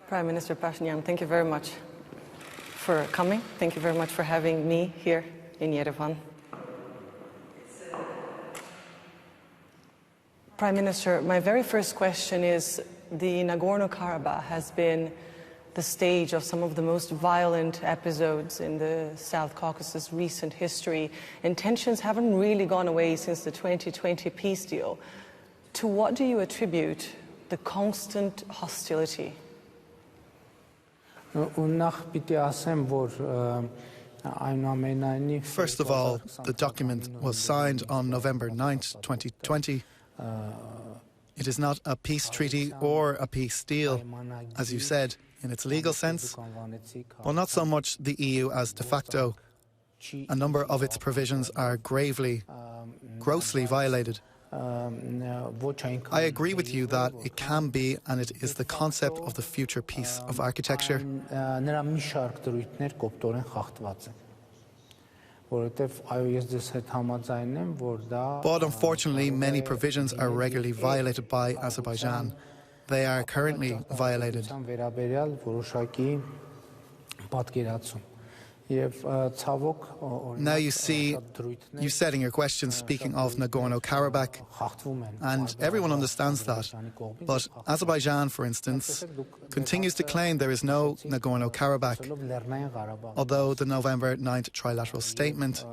Prime Minister Pashinyan, thank you very much for coming. Thank you very much for having me here in Yerevan. Prime Minister, my very first question is, the Nagorno-Karabakh has been the stage of some of the most violent episodes in the South Caucasus' recent history, and tensions haven't really gone away since the 2020 peace deal. To what do you attribute the constant hostility? First of all, the document was signed on November 9th, 2020. It is not a peace treaty or a peace deal, as you said, in its legal sense, but not so much the EU as de facto. A number of its provisions are grossly violated. I agree with you that it can be, and it is the concept of the future peace of architecture. But unfortunately, many provisions are regularly violated by Azerbaijan. They are currently violated. Now you said in your question, speaking of Nagorno-Karabakh, and everyone understands that. But Azerbaijan, for instance, continues to claim there is no Nagorno-Karabakh, although the November 9th trilateral statement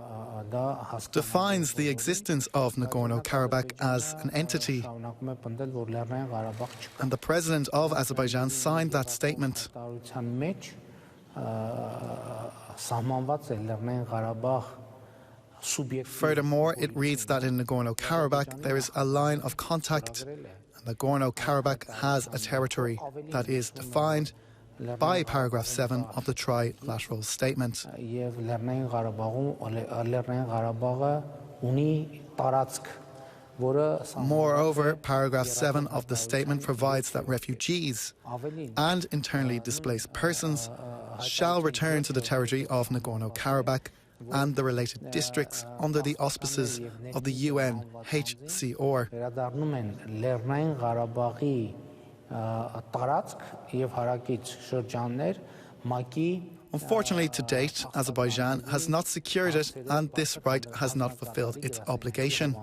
defines the existence of Nagorno-Karabakh as an entity. And the president of Azerbaijan signed that statement. Furthermore, it reads that in Nagorno-Karabakh there is a line of contact, and Nagorno-Karabakh has a territory that is defined by paragraph 7 of the trilateral statement. Moreover, paragraph 7 of the statement provides that refugees and internally displaced persons shall return to the territory of Nagorno-Karabakh and the related districts under the auspices of the UNHCR. Unfortunately, to date, Azerbaijan has not secured it, and this right has not fulfilled its obligation.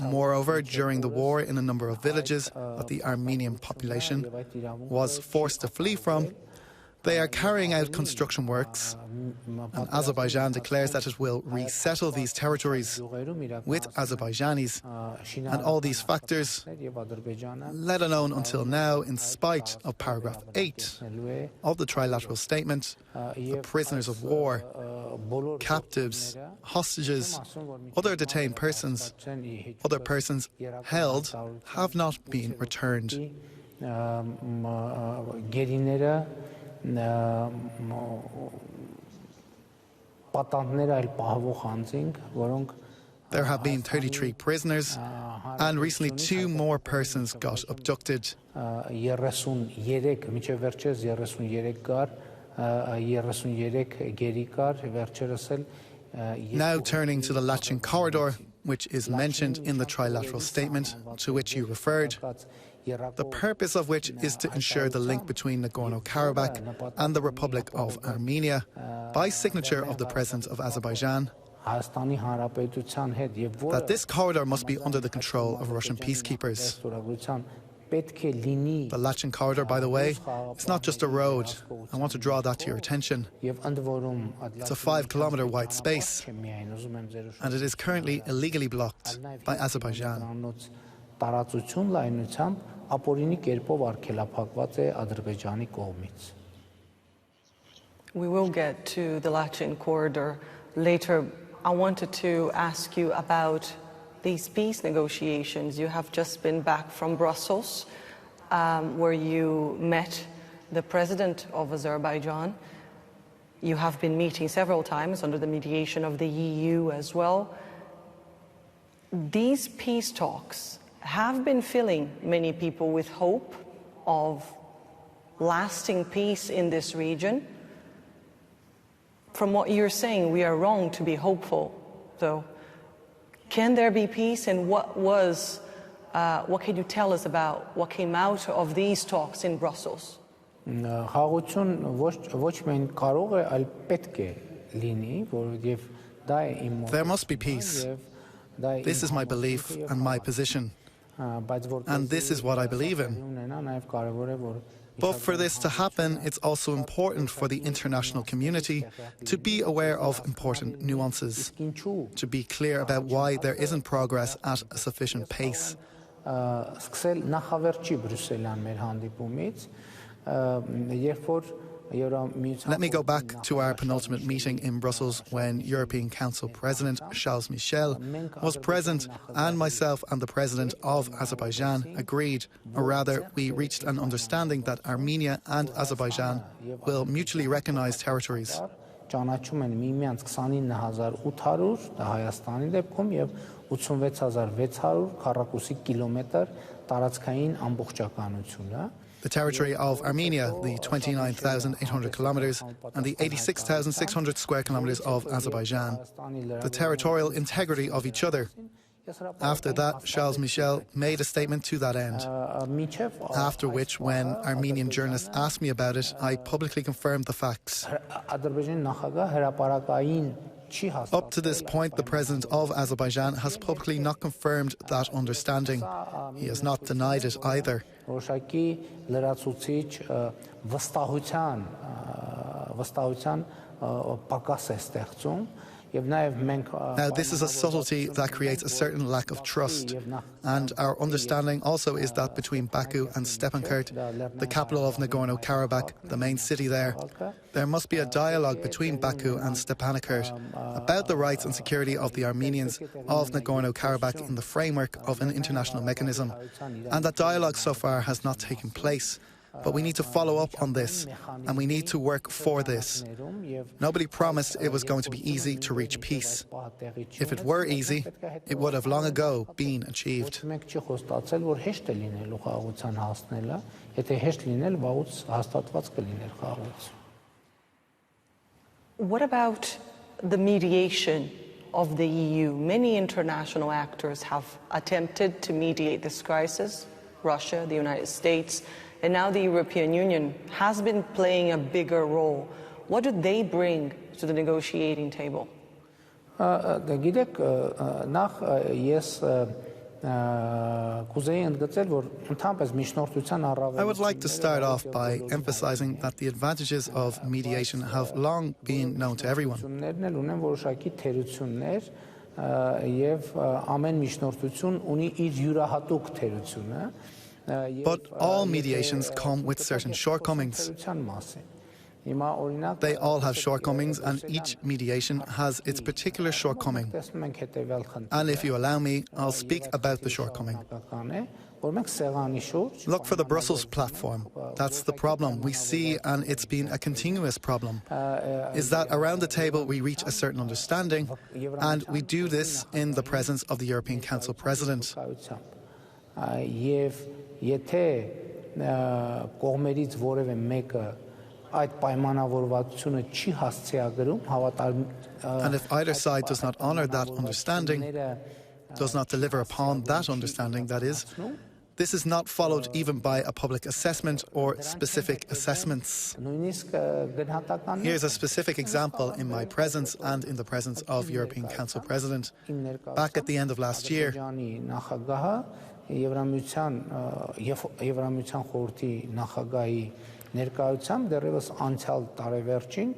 Moreover, during the war, in a number of villages that the Armenian population was forced to flee from, they are carrying out construction works, and Azerbaijan declares that it will resettle these territories with Azerbaijanis. And all these factors, let alone until now, in spite of paragraph 8 of the trilateral statement, the prisoners of war, captives, hostages, other detained persons, other persons held, have not been returned. There have been 33 prisoners, and recently 2 more persons got abducted. Now turning to the Lachin corridor, which is mentioned in the trilateral statement to which you referred, the purpose of which is to ensure the link between Nagorno-Karabakh and the Republic of Armenia by signature of the President of Azerbaijan, that this corridor must be under the control of Russian peacekeepers. The Lachin corridor, by the way, is not just a road. I want to draw that to your attention. It's a 5-kilometre wide space, and it is currently illegally blocked by Azerbaijan. We will get to the Lachin corridor later. I wanted to ask you about these peace negotiations. You have just been back from Brussels, where you met the president of Azerbaijan. You have been meeting several times under the mediation of the EU as well. These peace talks have been filling many people with hope of lasting peace in this region. From what you're saying, we are wrong to be hopeful, though. Can there be peace, and what was What can you tell us about what came out of these talks in Brussels? Խաղաղություն ոչ միայն կարող է, այլ պետք է լինի, որովհետև դա է իմ There must be peace. This is my belief and my position. And this is what I believe in. But for this to happen, it's also important for the international community to be aware of important nuances, to be clear about why there isn't progress at a sufficient pace. Սկսել նախավերջի Բրյուսելյան մեր հանդիպումից, երբ որ Let me go back to our penultimate meeting in Brussels when European Council President Charles Michel was present, and myself and the President of Azerbaijan agreed, or rather we reached an understanding that Armenia and Azerbaijan will mutually recognise territories. ճանաչում են միմյանց 29800, դա Հայաստանի դեպքում, եւ 86600 քառակուսի կիլոմետր տարածքային ամբողջականություն, The territory of Armenia, the 29,800 kilometres, and the 86,600 square kilometres of Azerbaijan, the territorial integrity of each other. After that, Charles Michel made a statement to that end, after which, when Armenian journalists asked me about it, I publicly confirmed the facts. Up to this point, the President of Azerbaijan has publicly not confirmed that understanding. He has not denied it either. Now, this is a subtlety that creates a certain lack of trust, and our understanding also is that between Baku and Stepanakert, the capital of Nagorno-Karabakh, the main city there must be a dialogue between Baku and Stepanakert about the rights and security of the Armenians of Nagorno-Karabakh in the framework of an international mechanism, and that dialogue so far has not taken place. But we need to follow up on this, and we need to work for this. Nobody promised it was going to be easy to reach peace. If it were easy, it would have long ago been achieved. What about the mediation of the EU? Many international actors have attempted to mediate this crisis. Russia, the United States, and now the European Union has been playing a bigger role. What do they bring to the negotiating table? Գիտեք, նախ ես կուզեի ընդգծել, որ ընդհանրապես միջնորդության I would like to start off by emphasizing that the advantages of mediation have long been known to everyone. ունեն որոշակի թերություններ եւ ամեն միջնորդություն ունի իր յուրահատուկ թերությունը. But all mediations come with certain shortcomings. They all have shortcomings, and each mediation has its particular shortcoming. And if you allow me, I'll speak about the shortcoming. Look for the Brussels platform. That's the problem we see, and it's been a continuous problem, is that around the table we reach a certain understanding, and we do this in the presence of the European Council President. Եթե կողմերից որևէ մեկը այդ պայմանավորվածությունը չի հասցեագրում, and if either side does not honour that understanding, does not deliver upon that understanding, that is, this is not followed even by a public assessment or specific assessments. Here's a specific example in my presence and in the presence of European Council President. Back at the end of last year, Եվրամիության խորհրդի նախագահի ներկայությամբ դեռևս անցյալ տարեվերջին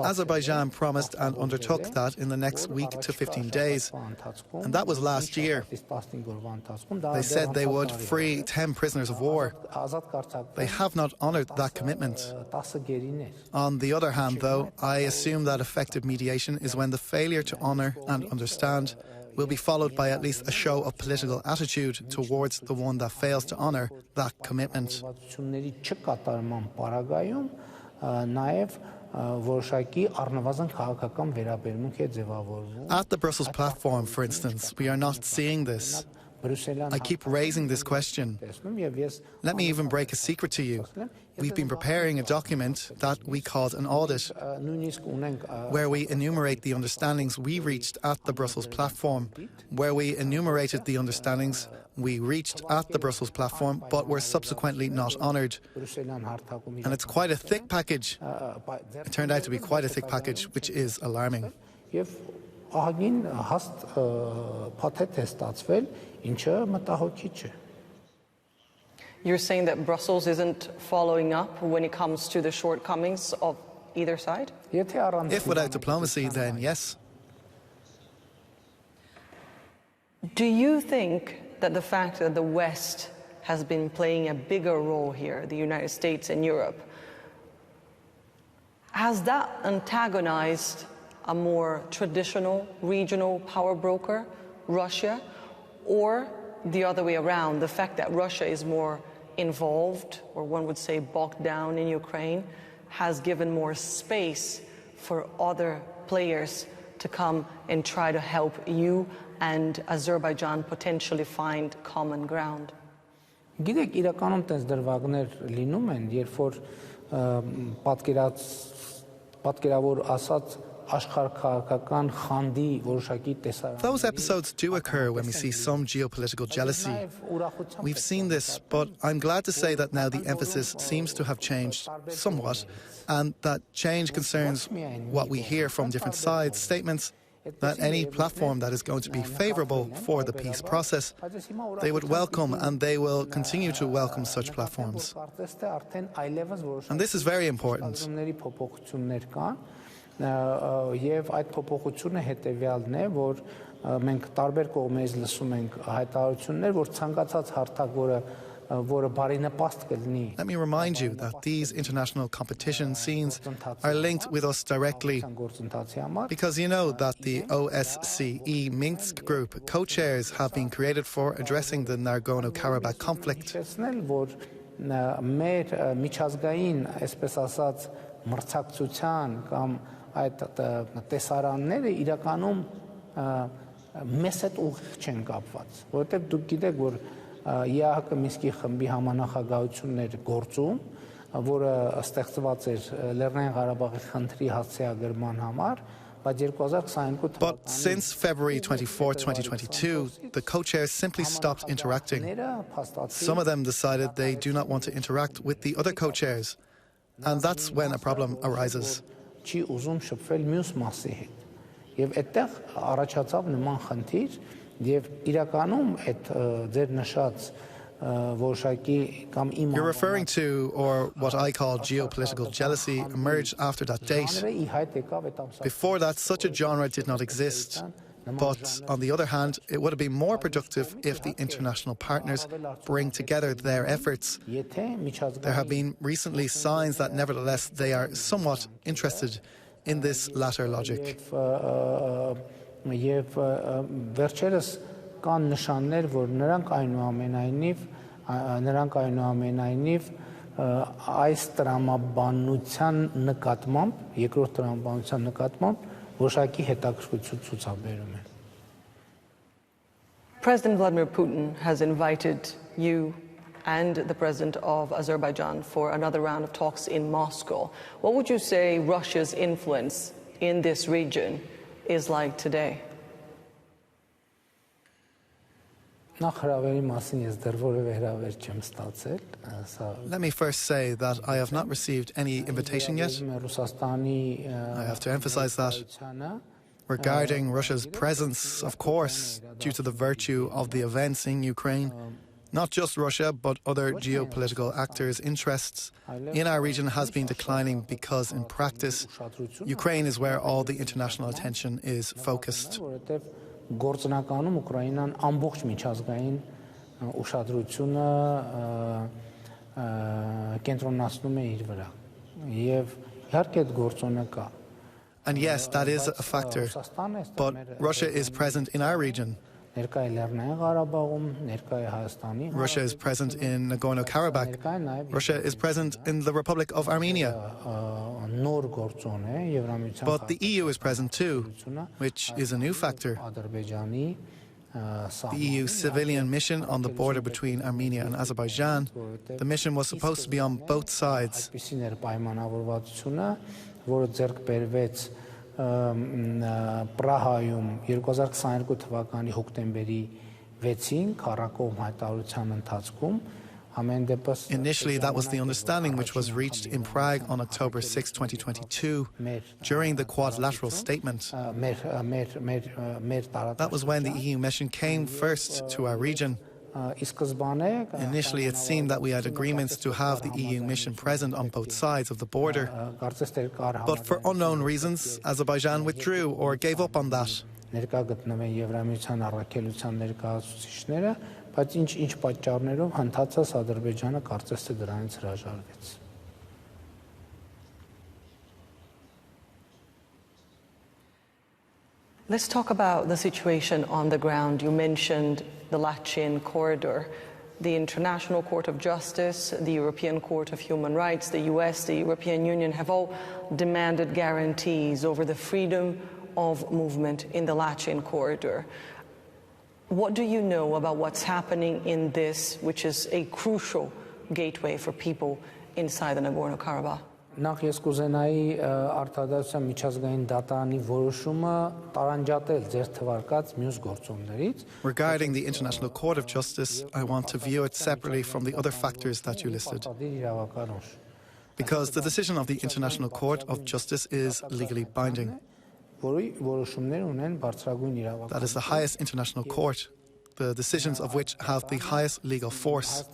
Azerbaijan promised and undertook that in the next week to 15 days, and that was last year. They said they would free 10 prisoners of war. They have not honoured that commitment. On the other hand, though, I assume that effective mediation is when the failure to honour and understand will be followed by at least a show of political attitude towards the one that fails to honour that commitment. At the Brussels platform, for instance, we are not seeing this. I keep raising this question. Let me even break a secret to you. We've been preparing a document that we called an audit, where we enumerate the understandings we reached at the Brussels platform, where we enumerated the understandings We reached at the Brussels platform, but were subsequently not honoured. And it's quite a thick package. It turned out to be quite a thick package, which is alarming. You're saying that Brussels isn't following up when it comes to the shortcomings of either side? If without diplomacy, then yes. Do you think that the fact that the West has been playing a bigger role here, the United States and Europe, has that antagonized a more traditional regional power broker, Russia, or the other way around, the fact that Russia is more involved, or one would say bogged down in Ukraine, has given more space for other players to come and try to help you and Azerbaijan potentially find common ground? Գիտեք, իրականում տես դրվագներ լինում են, երբ որ պատկերավոր ասած աշխարհքաղաքական խանդի որոշակի տեսարան. Those episodes do occur when we see some geopolitical jealousy. We've seen this, but I'm glad to say that now the emphasis seems to have changed somewhat, and that change concerns what we hear from different sides, statements that any platform that is going to be favourable for the peace process, they would welcome and they will continue to welcome such platforms. And this is very important. Եվ այդ փոփոխությունը հետևյալն է, որ մենք տարբեր կողմերից լսում ենք հայտարարություններ, որ ցանկացած հարթակ, որը բարենպաստ կլինի. Let me remind you that these international competition scenes are linked with us directly, because you know that the OSCE Minsk group co-chairs have been created for addressing the Nagorno-Karabakh conflict. Մեր միջազգային, այսպես ասած, մրցակցության կամ այդ տեսարանները իրականում մեզ հետ ուղիղ չեն կապված, որովհետև դուք գիտեք, որ ԵԱՀԿ Մինսկի խմբի համանախագահությունն էր գործում, որը ստեղծված էր Լեռնային Ղարաբաղի խնդրի հասցեագրման համար, but since February 24, 2022, the co-chairs simply stopped interacting. Some of them decided they do not want to interact with the other co-chairs, and that's when a problem arises. Չի ուզում շփվել mյուս մասի հետ. Եվ այդտեղ առաջացավ նման խնդիր, եւ իրականում այդ ձեր նշած You're referring to, or what I call geopolitical jealousy, emerged after that date. Before that, such a genre did not exist. But on the other hand, it would have been more productive if the international partners bring together their efforts. There have been recently signs that nevertheless they are somewhat interested in this latter logic. Կան նշաններ, որ նրանք այնուամենայնիվ այս տրամաբանության նկատմամբ, երկրորդ տրամաբանության նկատմամբ որոշակի հետաքրքրություն ցուցաբերում են. President Vladimir Putin has invited you and the president of Azerbaijan for another round of talks in Moscow. What would you say Russia's influence in this region is like today? Let me first say that I have not received any invitation yet. I have to emphasize that. Regarding Russia's presence, of course, due to the virtue of the events in Ukraine, not just Russia, but other geopolitical actors' interests in our region has been declining because, in practice, Ukraine is where all the international attention is focused. Գործնականում Ուկրաինան ամբողջ միջազգային ուշադրությունը կենտրոնացնում է իր վրա եւ իհարկե այդ գործոնը կա. And yes, that is a factor, but Russia is present in our region. Russia is present in Nagorno-Karabakh. Russia is present in the Republic of Armenia. But the EU is present too, which is a new factor. The EU civilian mission on the border between Armenia and Azerbaijan, the mission was supposed to be on both sides. Պրահայում 2022 թվականի հոկտեմբերի 6-ին քառակողմ հայտարարության ընթացքում ամեն դեպս Initially, that was the understanding which was reached in Prague on October 6, 2022, during the quadrilateral statement. That was when the EU mission came first to our region. Initially, it seemed that we had agreements to have the EU mission present on both sides of the border. But for unknown reasons, Azerbaijan withdrew or gave up on that. Ներկա գտնվեն Եվրամիության առաքելության ներկայացուցիչները, բայց ինչ պատճառներով հնդածած Ադրբեջանը կարծես թե դրանից հրաժարվեց։ Let's talk about the situation on the ground. You mentioned the Latchin corridor. The International Court of Justice, the European Court of Human Rights, the US, the European Union have all demanded guarantees over the freedom of movement in the Latchin corridor. What do you know about what's happening in this, which is a crucial gateway for people inside the Nagorno-Karabakh? Նախ ես կուզենայի արտադրության միջազգային դատարանի որոշումը տարանջատել ձեր թվարկած մյուս գործոններից. Regarding the International Court of Justice, I want to view it separately from the other factors that you listed. Because the decision of the International Court of Justice is legally binding. That is the highest international court, the decisions of which have the highest legal force.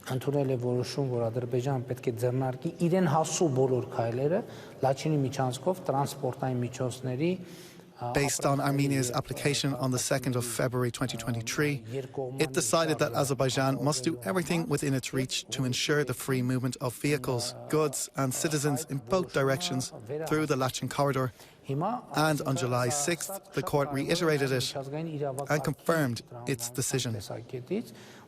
Ընդունել է որոշում, որ Ադրբեջանը պետք է ձեռնարկի իրեն հասու բոլոր քայլերը Լաչինի միջանցքով տրանսպորտային միջոցների Based on Armenia's application on the 2nd of February 2023, it decided that Azerbaijan must do everything within its reach to ensure the free movement of vehicles, goods and citizens in both directions through the Lachin corridor. And on July 6th, the court reiterated it and confirmed its decision.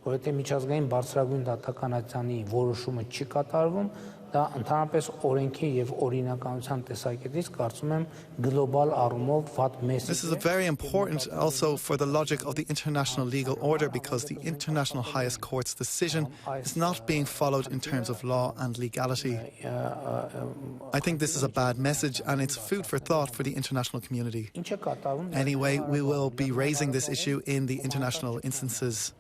Որովհետև միջազգային բարձրագույն դատականատանի որոշումը չի կատարվում, դա ընդհանրապես օրենքի եւ օրինականության տեսակետից կարծում եմ գլոբալ առումով վատ մեսեջ է. This is very important also for the logic of the international legal order, because the international highest court's decision is not being followed in terms of law and legality. I think this is a bad message and it's food for thought for the international community. Anyway, we will be raising this issue in the international instances.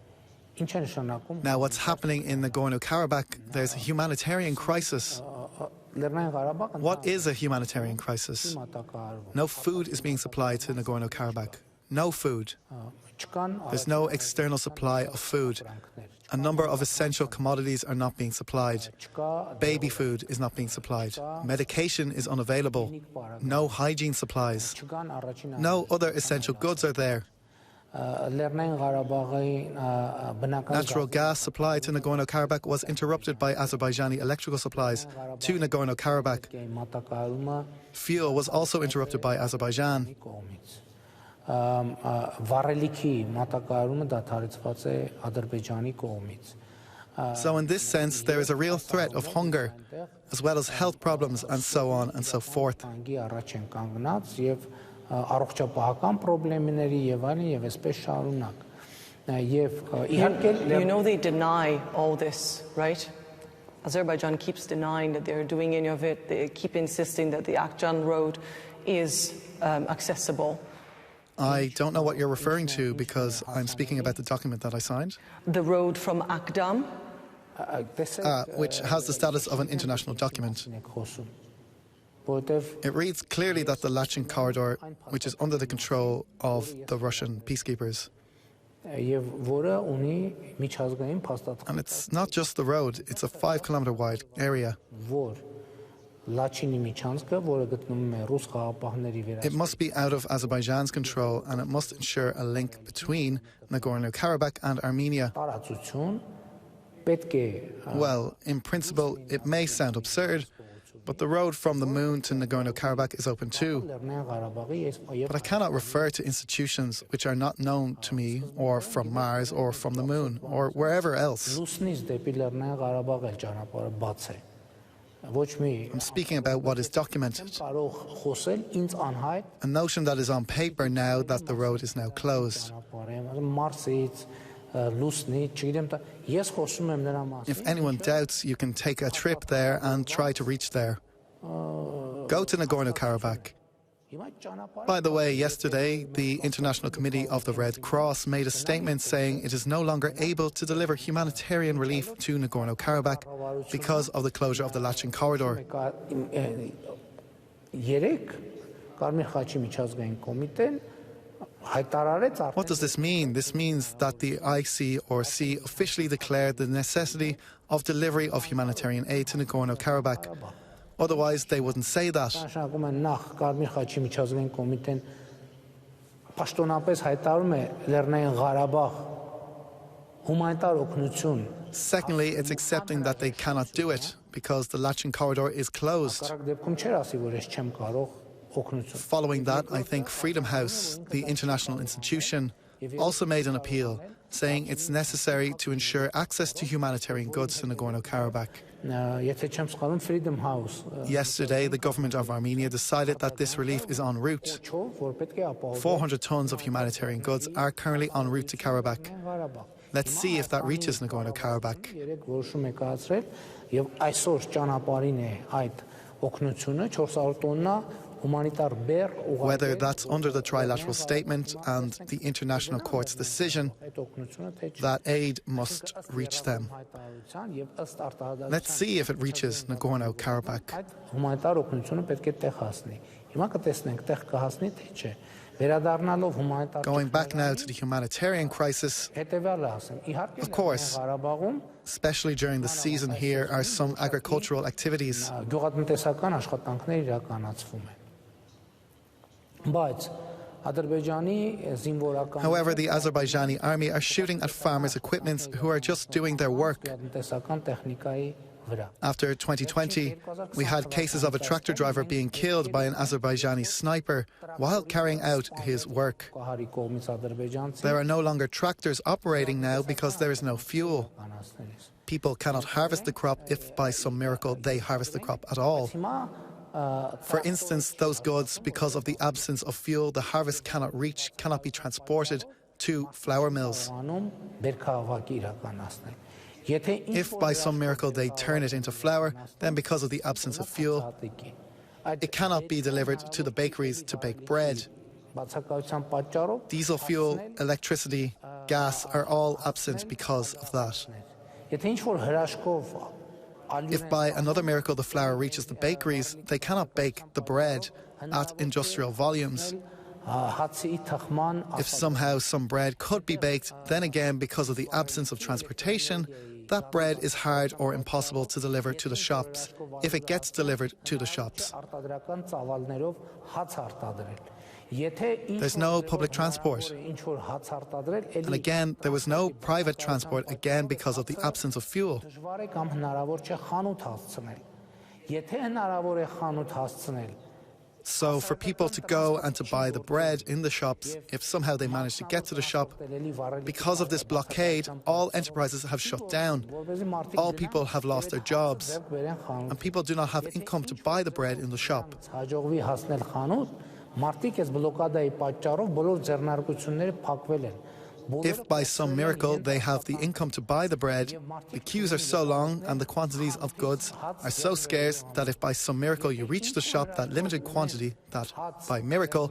Now, what's happening in Nagorno-Karabakh, there's a humanitarian crisis. What is a humanitarian crisis? No food is being supplied to Nagorno-Karabakh. No food. There's no external supply of food. A number of essential commodities are not being supplied. Baby food is not being supplied. Medication is unavailable. No hygiene supplies. No other essential goods are there. Natural gas supply to Nagorno-Karabakh was interrupted by Azerbaijani electrical supplies to Nagorno-Karabakh. Fuel was also interrupted by Azerbaijan. So in this sense, there is a real threat of hunger, as well as health problems and so on and so forth. You know they deny all this, right? Azerbaijan keeps denying that they're doing any of it. They keep insisting that the Akjan road is accessible. I don't know what you're referring to because I'm speaking about the document that I signed. The road from Akdam? Which has the status of an international document. It reads clearly that the Lachin corridor, which is under the control of the Russian peacekeepers. And it's not just the road, it's a 5-kilometer wide area. It must be out of Azerbaijan's control and it must ensure a link between Nagorno-Karabakh and Armenia. Well, in principle, it may sound absurd, but the road from the moon to Nagorno-Karabakh is open too. But I cannot refer to institutions which are not known to me, or from Mars, or from the moon, or wherever else. I'm speaking about what is documented. A notion that is on paper now that the road is now closed. If anyone doubts, you can take a trip there and try to reach there. Go to Nagorno-Karabakh. By the way, yesterday, the International Committee of the Red Cross made a statement saying it is no longer able to deliver humanitarian relief to Nagorno-Karabakh because of the closure of the Lachin corridor. What does this mean? This means that the ICRC officially declared the necessity of delivery of humanitarian aid to Nagorno-Karabakh. Otherwise, they wouldn't say that. Secondly, it's accepting that they cannot do it because the Lachin corridor is closed. Following that, I think Freedom House, the international institution, also made an appeal, saying it's necessary to ensure access to humanitarian goods to Nagorno-Karabakh. Yesterday, the government of Armenia decided that this relief is en route. 400 tons of humanitarian goods are currently en route to Karabakh. Let's see if that reaches Nagorno-Karabakh. Whether that's under the trilateral statement and the International Court's decision, that aid must reach them. Let's see if it reaches Nagorno-Karabakh. Going back now to the humanitarian crisis, of course, especially during the season here, are some agricultural activities. However, the Azerbaijani army are shooting at farmers' equipment who are just doing their work. After 2020, we had cases of a tractor driver being killed by an Azerbaijani sniper while carrying out his work. There are no longer tractors operating now because there is no fuel. People cannot harvest the crop if by some miracle they harvest the crop at all. For instance, those goods, because of the absence of fuel, the harvest cannot be transported to flour mills. If by some miracle they turn it into flour, then because of the absence of fuel, it cannot be delivered to the bakeries to bake bread. Diesel fuel, electricity, gas are all absent because of that. If by another miracle the flour reaches the bakeries, they cannot bake the bread at industrial volumes. If somehow some bread could be baked, then again, because of the absence of transportation, that bread is hard or impossible to deliver to the shops, if it gets delivered to the shops. There's no public transport. And again, there was no private transport, again because of the absence of fuel. So for people to go and to buy the bread in the shops, if somehow they manage to get to the shop, because of this blockade, all enterprises have shut down. All people have lost their jobs, and people do not have income to buy the bread in the shop. If by some miracle they have the income to buy the bread, the queues are so long and the quantities of goods are so scarce that if by some miracle you reach the shop, that limited quantity, that by miracle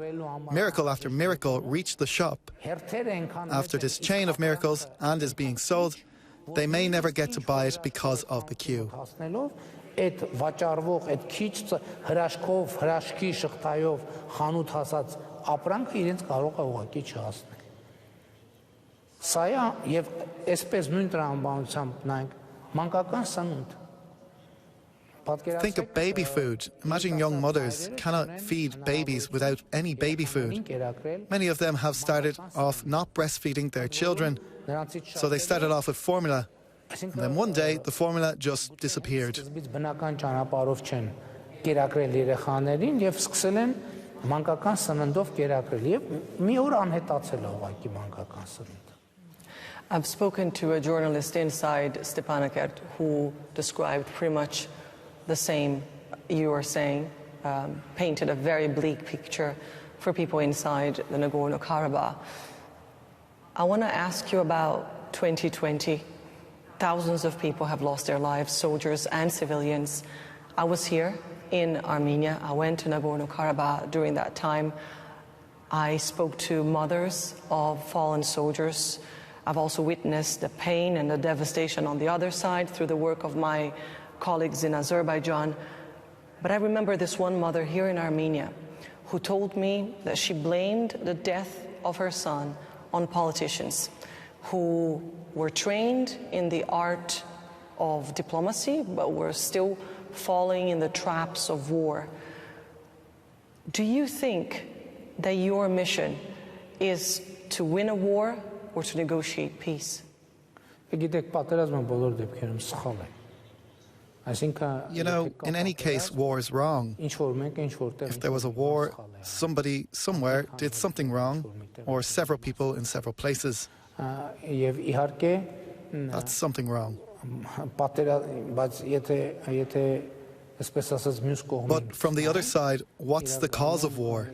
after miracle reach the shop, after this chain of miracles and is being sold, they may never get to buy it because of the queue. Think of baby food. Imagine young mothers cannot feed babies without any baby food. Many of them have started off not breastfeeding their children, so they started off with formula. And then one day, the formula just disappeared. I've spoken to a journalist inside Stepanakert who described pretty much the same you are saying, painted a very bleak picture for people inside the Nagorno-Karabakh. I want to ask you about 2020. Thousands of people have lost their lives, soldiers and civilians. I was here in Armenia. I went to Nagorno-Karabakh during that time. I spoke to mothers of fallen soldiers. I've also witnessed the pain and the devastation on the other side through the work of my colleagues in Azerbaijan. But I remember this one mother here in Armenia who told me that she blamed the death of her son on politicians who were trained in the art of diplomacy but were still falling in the traps of war. Do you think that your mission is to win a war or to negotiate peace? You know, in any case, war is wrong. If there was a war, somebody somewhere did something wrong, or several people in several places. That's something wrong. But from the other side, what's the cause of war?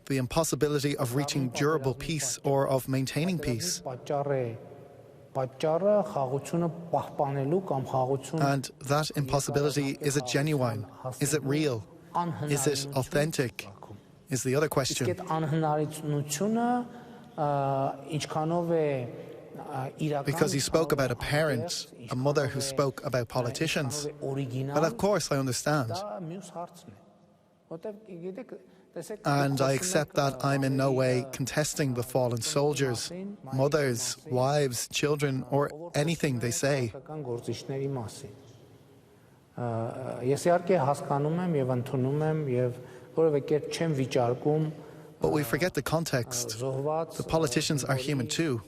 The impossibility of reaching durable peace or of maintaining peace. And that impossibility, is it genuine? Is it real? Is it authentic? Is the other question. Because you spoke about a parent, a mother who spoke about politicians. Well, of course, I understand. And I accept that I'm in no way contesting the fallen soldiers, mothers, wives, children, or anything they say. But we forget the context. The politicians are human too.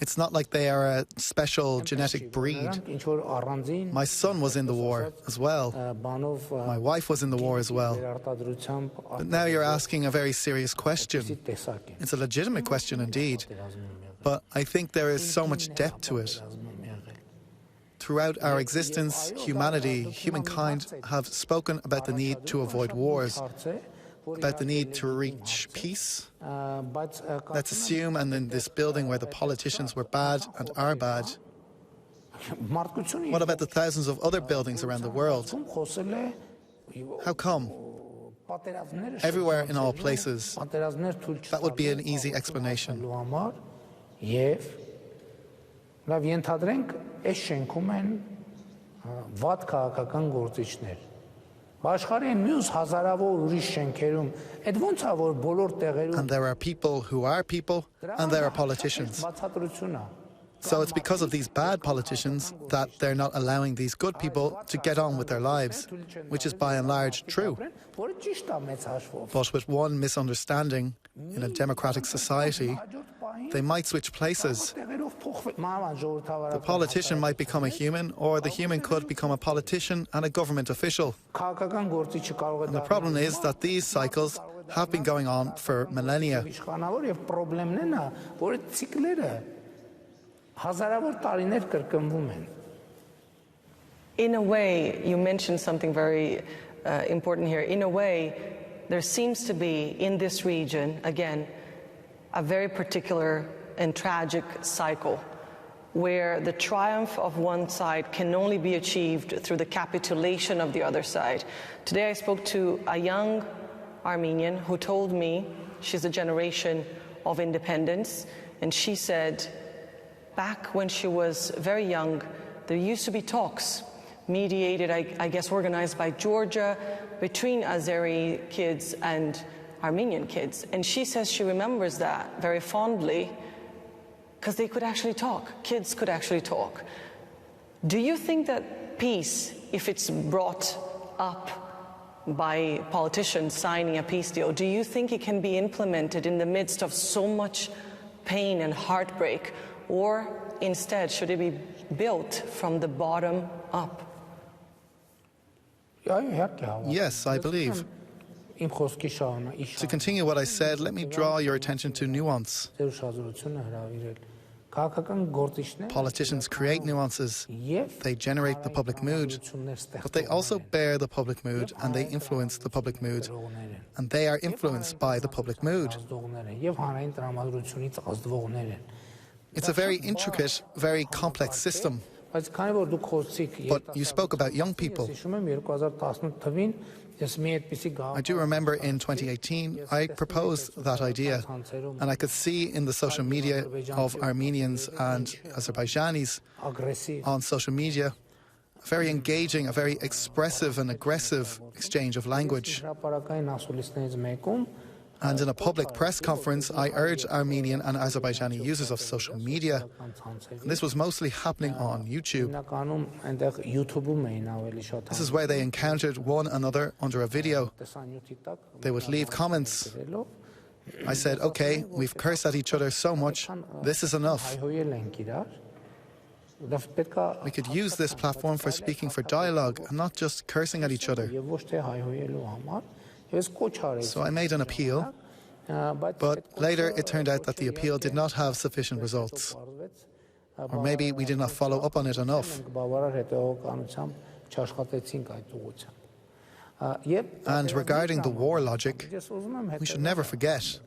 It's not like they are a special genetic breed. My son was in the war as well. My wife was in the war as well. But now you're asking a very serious question. It's a legitimate question indeed. But I think there is so much depth to it. Throughout our existence, humankind have spoken about the need to avoid wars, about the need to reach peace. Let's assume, and in this building where the politicians were bad and are bad, what about the thousands of other buildings around the world? How come? Everywhere in all places. That would be an easy explanation. And there are people who are people, and there are politicians. So it's because of these bad politicians that they're not allowing these good people to get on with their lives, which is by and large true. But with one misunderstanding, in a democratic society, they might switch places. The politician might become a human, or the human could become a politician and a government official. And the problem is that these cycles have been going on for millennia. In a way, you mentioned something very important here. In a way, there seems to be, in this region, again, a very particular and tragic cycle where the triumph of one side can only be achieved through the capitulation of the other side. Today I spoke to a young Armenian who told me she's a generation of independence, and she said back when she was very young, there used to be talks mediated, I guess organized by Georgia, between Azeri kids and Armenian kids. And she says she remembers that very fondly because they could actually talk. Kids could actually talk. Do you think that peace, if it's brought up by politicians signing a peace deal, do you think it can be implemented in the midst of so much pain and heartbreak? Or instead, should it be built from the bottom up? Yes, I believe. To continue what I said, let me draw your attention to nuance. Politicians create nuances, they generate the public mood, but they also bear the public mood and they influence the public mood, and they are influenced by the public mood. It's a very intricate, very complex system. But you spoke about young people. I do remember in 2018 I proposed that idea, and I could see in the social media of Armenians and Azerbaijanis on social media a very engaging, a very expressive and aggressive exchange of language. And in a public press conference, I urged Armenian and Azerbaijani users of social media. And this was mostly happening on YouTube. This is where they encountered one another under a video. They would leave comments. I said, okay, we've cursed at each other so much, this is enough. We could use this platform for speaking for dialogue and not just cursing at each other. So I made an appeal, but later it turned out that the appeal did not have sufficient results. Or maybe we did not follow up on it enough. And regarding the war logic, we should never forget,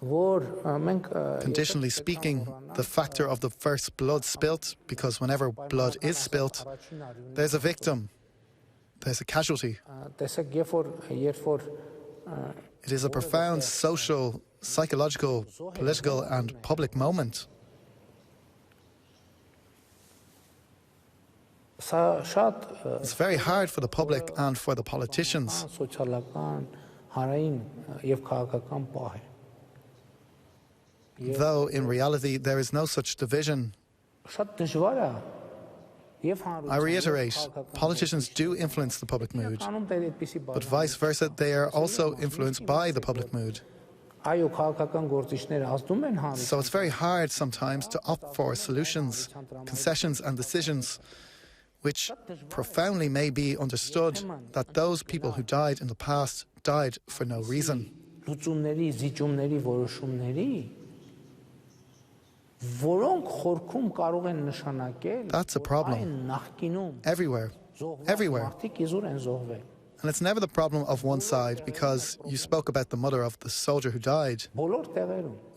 conditionally speaking, the factor of the first blood spilt, because whenever blood is spilt, there's a victim. There's a casualty. It is a profound social, psychological, political and public moment. It's very hard for the public and for the politicians. Though in reality there is no such division. I reiterate, politicians do influence the public mood, but vice versa, they are also influenced by the public mood. So it's very hard sometimes to opt for solutions, concessions and decisions which profoundly may be understood that those people who died in the past died for no reason. That's a problem. Everywhere. Everywhere. And it's never the problem of one side, because you spoke about the mother of the soldier who died.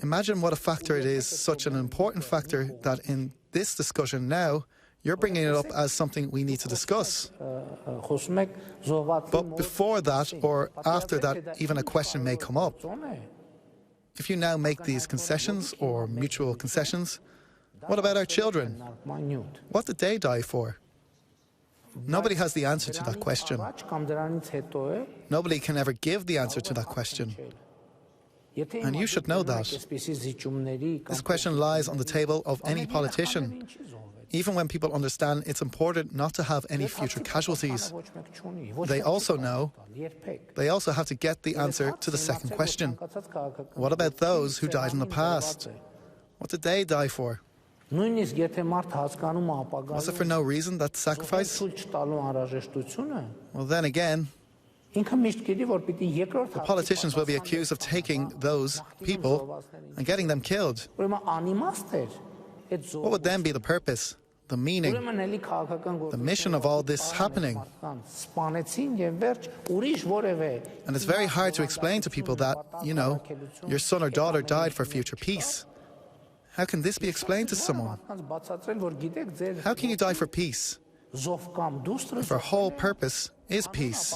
Imagine what a factor it is, such an important factor, that in this discussion now, you're bringing it up as something we need to discuss. But before that, or after that, even a question may come up. If you now make these concessions, or mutual concessions, what about our children? What did they die for? Nobody has the answer to that question. Nobody can ever give the answer to that question. And you should know that. This question lies on the table of any politician. Even when people understand it's important not to have any future casualties, they also know, they also have to get the answer to the second question. What about those who died in the past? What did they die for? Was it for no reason, that sacrifice? Well, then again, the politicians will be accused of taking those people and getting them killed. What would then be the purpose, the meaning, the mission of all this happening? And it's very hard to explain to people that, you know, your son or daughter died for future peace. How can this be explained to someone? How can you die for peace if our whole purpose is peace?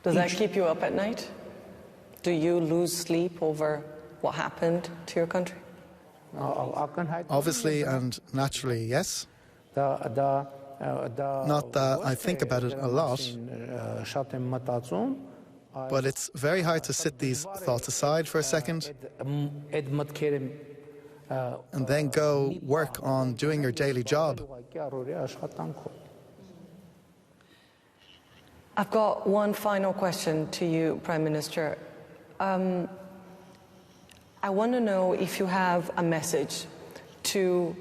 Does that keep you up at night? Do you lose sleep over what happened to your country? Obviously and naturally, yes. Not that I think about it a lot, but it's very hard to sit these thoughts aside for a second and then go work on doing your daily job. I've got one final question to you, Prime Minister. I want to know if you have a message to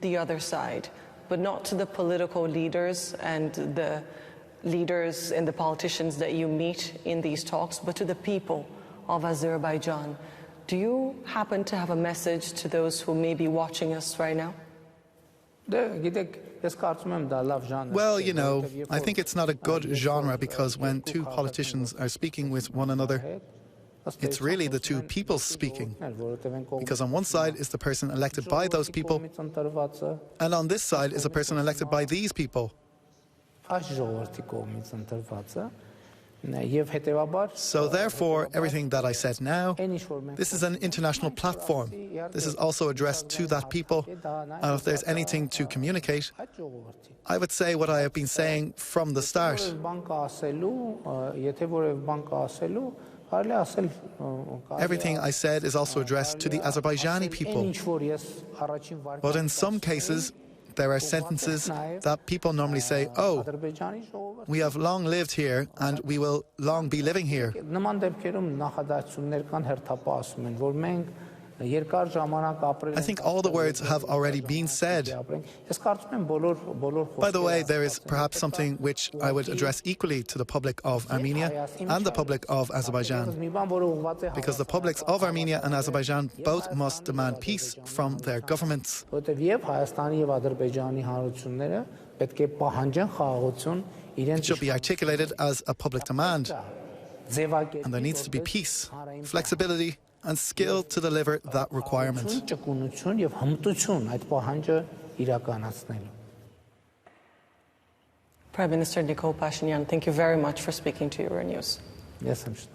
the other side, but not to the political leaders and the leaders and the politicians that you meet in these talks, but to the people of Azerbaijan. Do you happen to have a message to those who may be watching us right now? Well, you know, I think it's not a good genre because when two politicians are speaking with one another, it's really the two people speaking. Because on one side is the person elected by those people, and on this side is a person elected by these people. So therefore, everything that I said now, this is an international platform. This is also addressed to that people. And if there's anything to communicate, I would say what I have been saying from the start. Everything I said is also addressed to the Azerbaijani people. But in some cases, there are sentences that people normally say, oh, we have long lived here and we will long be living here. I think all the words have already been said. By the way, there is perhaps something which I would address equally to the public of Armenia and the public of Azerbaijan. Because the publics of Armenia and Azerbaijan both must demand peace from their governments. It should be articulated as a public demand. And there needs to be peace, flexibility, and skill to deliver that requirement. Prime Minister Nikol Pashinyan, thank you very much for speaking to Euronews. Yes, I'm sure.